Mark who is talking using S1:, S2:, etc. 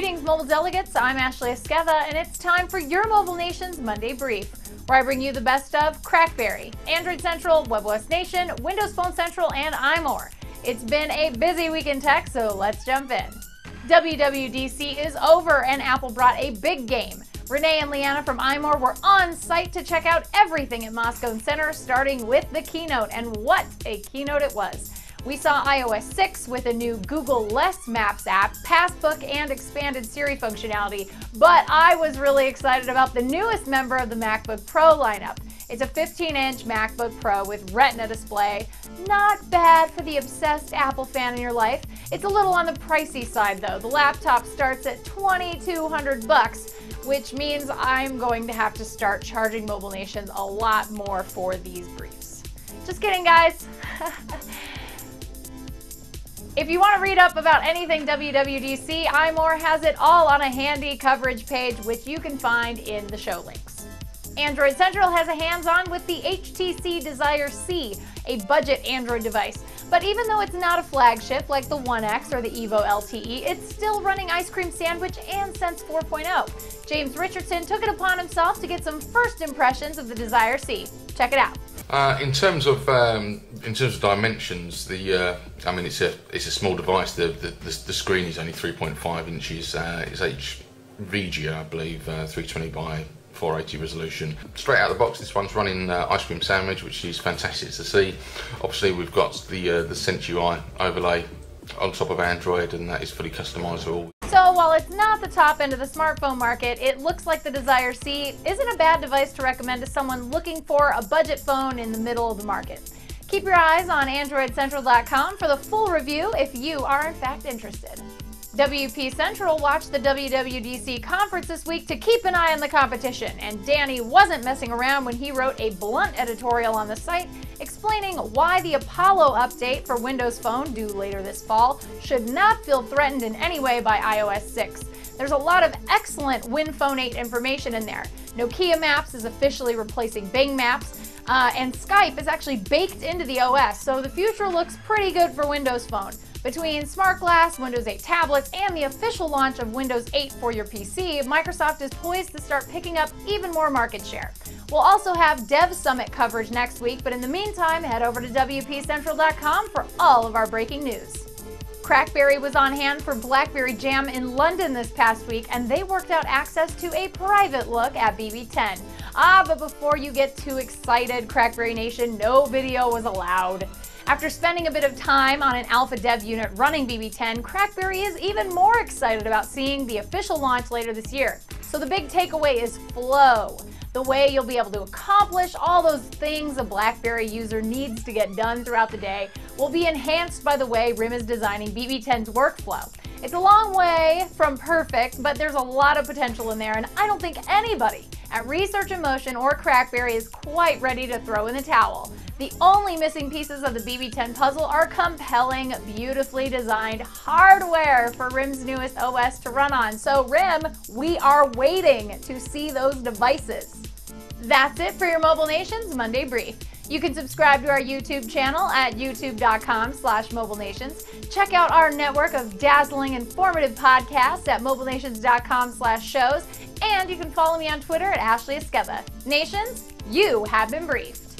S1: Greetings, mobile delegates. I'm Ashley Esqueva, and it's time for your Mobile Nation's Monday Brief, where I bring you the best of CrackBerry, Android Central, WebOSNation, Windows Phone Central, and iMore. It's been a busy week in tech, so let's jump in. WWDC is over, and Apple brought a big game. Renee and Leanna from iMore were on site to check out everything at Moscone Center, starting with the keynote, and what a keynote it was. We saw iOS 6 with a new Google Less Maps app, Passbook, and expanded Siri functionality, but I was really excited about the newest member of the MacBook Pro lineup. It's a 15-inch MacBook Pro with Retina display. Not bad for the obsessed Apple fan in your life. It's a little on the pricey side though. The laptop starts at $2,200, which means I'm going to have to start charging Mobile Nations a lot more for these briefs. Just kidding, guys. If you want to read up about anything WWDC, iMore has it all on a handy coverage page, which you can find in the show links. Android Central has a hands-on with the HTC Desire C, a budget Android device. But even though it's not a flagship like the One X or the Evo LTE, it's still running Ice Cream Sandwich and Sense 4.0. James Richardson took it upon himself to get some first impressions of the Desire C. Check it out.
S2: In terms of dimensions, it's a small device. The screen is only 3.5 inches. It's HVGA, I believe, 320 by 480 resolution. Straight out of the box, this one's running Ice Cream Sandwich, which is fantastic to see. Obviously, we've got the Sense UI overlay on top of Android, and that is fully customizable.
S1: So while it's not the top end of the smartphone market, it looks like the Desire C isn't a bad device to recommend to someone looking for a budget phone in the middle of the market. Keep your eyes on AndroidCentral.com for the full review if you are in fact interested. WPCentral watched the WWDC conference this week to keep an eye on the competition, and Danny wasn't messing around when he wrote a blunt editorial on the site explaining why the Apollo update for Windows Phone, due later this fall, should not feel threatened in any way by iOS 6. There's a lot of excellent WinPhone 8 information in there. Nokia Maps is officially replacing Bing Maps, and Skype is actually baked into the OS, so the future looks pretty good for Windows Phone. Between Smart Glass, Windows 8 tablets, and the official launch of Windows 8 for your PC, Microsoft is poised to start picking up even more market share. We'll also have Dev Summit coverage next week, but in the meantime, head over to WPCentral.com for all of our breaking news. CrackBerry was on hand for BlackBerry Jam in London this past week, and they worked out access to a private look at BB10. But before you get too excited, CrackBerry Nation, no video was allowed. After spending a bit of time on an alpha dev unit running BB10, CrackBerry is even more excited about seeing the official launch later this year. So the big takeaway is flow. The way you'll be able to accomplish all those things a BlackBerry user needs to get done throughout the day will be enhanced by the way RIM is designing BB10's workflow. It's a long way from perfect, but there's a lot of potential in there, and I don't think anybody at Research in Motion or CrackBerry is quite ready to throw in the towel. The only missing pieces of the BB10 puzzle are compelling, beautifully designed hardware for RIM's newest OS to run on. So RIM, we are waiting to see those devices. That's it for your Mobile Nations Monday Brief. You can subscribe to our YouTube channel at youtube.com/mobilenations. Check out our network of dazzling, informative podcasts at mobilenations.com/shows. And you can follow me on Twitter at Ashley Esqueva. Nations, you have been briefed.